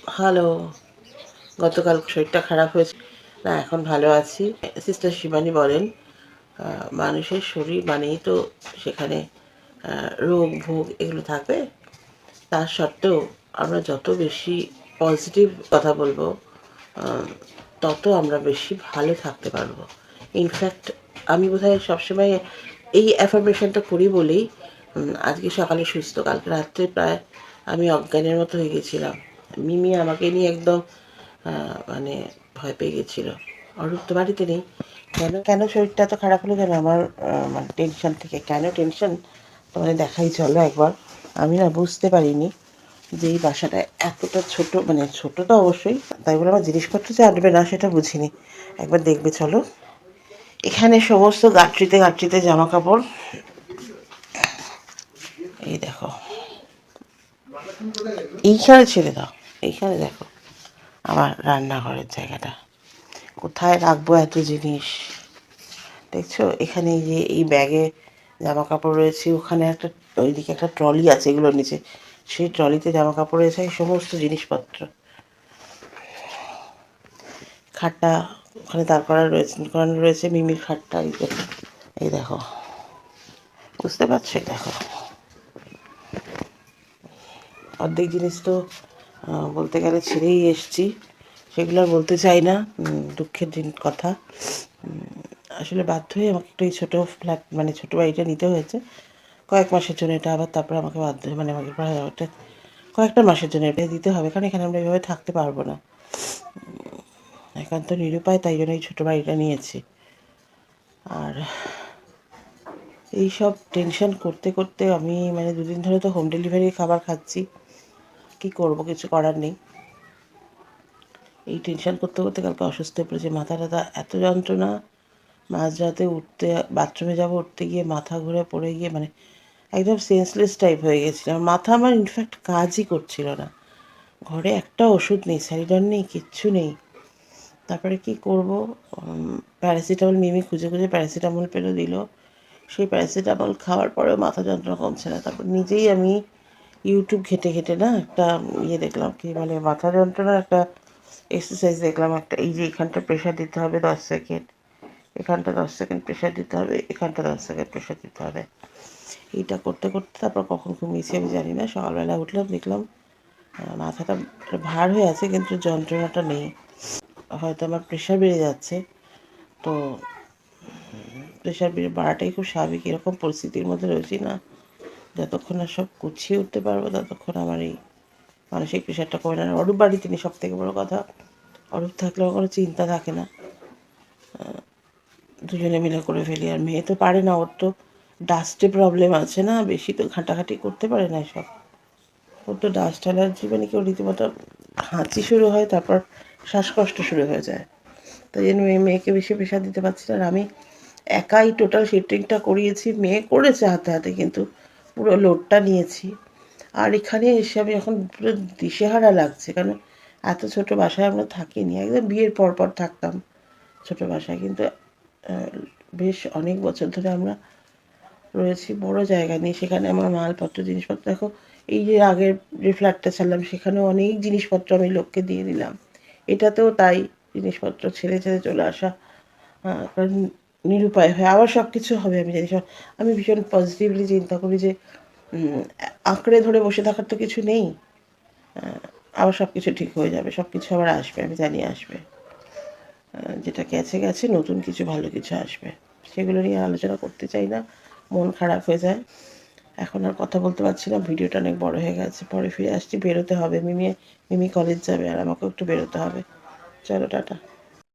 Hello. গতকাল শরীরটা খারাপ হয়েছে, না এখন ভালো আছি। সিস্টার শিবানী বলেন, মানুষের শরীর মানেই তো সেখানে রোগ ভোগ এগুলো থাকবে। তার সত্ত্বেও আমরা যত বেশি পজিটিভ কথা বলবো, তত আমরা বেশি ভালো থাকতে পারবো। ইনফ্যাক্ট আমি বোধহয় সবসময় এই অ্যাফার্মেশনটা করি বলেই আজকে সকালে সুস্থ। কালকে রাত্রে প্রায় আমি অজ্ঞানের মতো হয়ে গেছিলাম। মিমি আমাকে নিয়ে একদম মানে ভয় পেয়ে গেছিল। অরূপ তো বাড়িতে নেই। কেন কেন শরীরটা এত খারাপ হলো কেন? আমার মানে টেনশন থেকে। কেন টেনশন তোমাদের দেখাই চলো একবার। আমি না বুঝতে পারিনি যে এই বাসাটা এতটা ছোট, মানে ছোট তো অবশ্যই, তাই বলে আমার জিনিসপত্র যে আটবে না সেটা বুঝিনি। একবার দেখবে চলো। এখানে সমস্ত গাঁটরিতে গাঁটরিতে জামা কাপড়। এই দেখো, এইখানে ছেড়ে দাও। এইখানে দেখো আমার রান্নাঘরের জায়গাটা, কোথায় রাখবো এত জিনিস দেখছো? এখানে এই যে এই ব্যাগে জামা কাপড় রয়েছে, ওখানে একটা, ওইদিকে একটা ট্রলি আছে এগুলোর নিচে, সেই ট্রলিতে জামা কাপড় রয়েছে, এই সমস্ত জিনিসপত্র। খাটটা ওখানে দাঁড় করানো রয়েছে, মিমির খাটটা। এই দেখো, বুঝতে পারছো? দেখো, অর্ধেক জিনিস তো বলতে গেলে ছেড়েই এসছি, সেগুলো আর বলতে চাই না। দুঃখের কথা। আসলে বাধ্য হয়ে আমাকে একটা এই ছোটো ফ্ল্যাট, মানে ছোটো বাড়িটা নিতে হয়েছে কয়েক মাসের জন্য। এটা আবার তারপরে আমাকে বাধ্য হয়ে, মানে আমাকে প্রায় একটা কয়েকটা মাসের জন্য এটা দিতে হবে, কারণ এখানে আমরা এইভাবে থাকতে পারবো না। একান্ত নিরুপায়, তাই জন্য এই ছোটো বাড়িটা নিয়েছি। আর এই সব টেনশন করতে করতে আমি মানে দুদিন ধরে তো হোম ডেলিভারি খাবার খাচ্ছি। কী করবো, কিছু করার নেই। এই টেনশন করতে করতে কালকে অসুস্থ হয়ে পড়েছে, মাথা টাথা এত যন্ত্রণা। মাঝরাতে উঠতে, বাথরুমে যাবো, উঠতে গিয়ে মাথা ঘুরে পড়ে গিয়ে মানে একদম সেন্সলেস টাইপ হয়ে গেছিলাম। মাথা আমার ইনফ্যাক্ট কাজই করছিল না। ঘরে একটা ওষুধ নেই, স্যারিডন নেই, কিচ্ছু নেই। তারপরে কি করব, প্যারাসিটামল মিমি খুঁজে খুঁজে প্যারাসিটামল পেলো, দিল। সেই প্যারাসিটামল খাওয়ার পরেও মাথা যন্ত্রণা কমছে না। তারপর নিজেই আমি ইউটিউব ঘেটে ঘেটে না একটা ইয়ে দেখলাম, কি মানে মাথা যন্ত্রণার একটা এক্সারসাইজ দেখলাম একটা। এই যে এখানটা প্রেশার দিতে হবে 10 সেকেন্ড, এখানটা 10 সেকেন্ড প্রেশার দিতে হবে, এখানটা 10 সেকেন্ড প্রেশার দিতে হবে। এইটা করতে করতে তারপর কখন ঘুমিয়েছি আমি জানি না। সকালবেলা উঠলাম, দেখলাম মাথাটা ভার হয়ে আছে কিন্তু যন্ত্রণাটা নেই। হয়তো আমার প্রেশার বেড়ে যাচ্ছে। তো প্রেশার বাড়াটাই খুব স্বাভাবিক। এরকম পরিস্থিতির মধ্যে রয়েছি না, যতক্ষণ না সব গুছিয়ে উঠতে পারবো ততক্ষণ আমার এই মানসিক প্রেশারটা কমে না। অরূপ বাড়িতে নেই, সব থেকে বড়ো কথা। অরূপ থাকলে আমার কোনো চিন্তা থাকে না, দুজনে মিলে করে ফেলি। আর মেয়ে তো পারে না, ওর তো ডাস্টে প্রবলেম আছে না, বেশি তো ঘাঁটাঘাঁটি করতে পারে না এসব। ওর তো ডাস্ট অ্যালার্জি, মানে কেউ রীতিমতো হাঁচি শুরু হয়, তারপর শ্বাসকষ্ট শুরু হয়ে যায়। তাই জন্য মেয়েকে বেশি প্রেশার দিতে পারছি না। আর আমি একাই টোটাল শিফটিংটা করিয়েছি, মেয়ে করেছে হাতে হাতে, কিন্তু পুরো লোডটা নিয়েছি। আর এখানে এসে আমি এখন পুরো দিশেহারা লাগছে, কারণ এত ছোটো বাসায় আমরা থাকিনি। একদম বিয়ের পর পর থাকতাম ছোটো বাসায়, কিন্তু বেশ অনেক বছর ধরে আমরা রয়েছি বড় জায়গা নিয়ে। সেখানে আমার মালপত্র জিনিসপত্র দেখো, এই যে আগের যে ফ্ল্যাটটা ছাড়লাম সেখানেও অনেক জিনিসপত্র আমি লোককে দিয়ে দিলাম। এটাতেও তাই, জিনিসপত্র ছেড়ে ছেড়ে চলে আসা। কারণ নিরুপায় হয়, আবার সব কিছু হবে আমি জানি। আমি ভীষণ পজিটিভলি চিন্তা করি যে আঁকড়ে ধরে বসে থাকার তো কিছু নেই। আবার সব কিছু ঠিক হয়ে যাবে, সব কিছু আবার আসবে, আমি জানি আসবে। যেটা গেছে গেছে, নতুন কিছু ভালো কিছু আসবে। সেগুলো নিয়ে আলোচনা করতে চাই না, মন খারাপ হয়ে যায়। এখন আর কথা বলতে পারছি না, ভিডিওটা অনেক বড় হয়ে গেছে। পরে ফিরে আসছি, বেরোতে হবে। মিমি কলেজ যাবে আর আমাকেও একটু বেরোতে হবে। চলো, টাটা।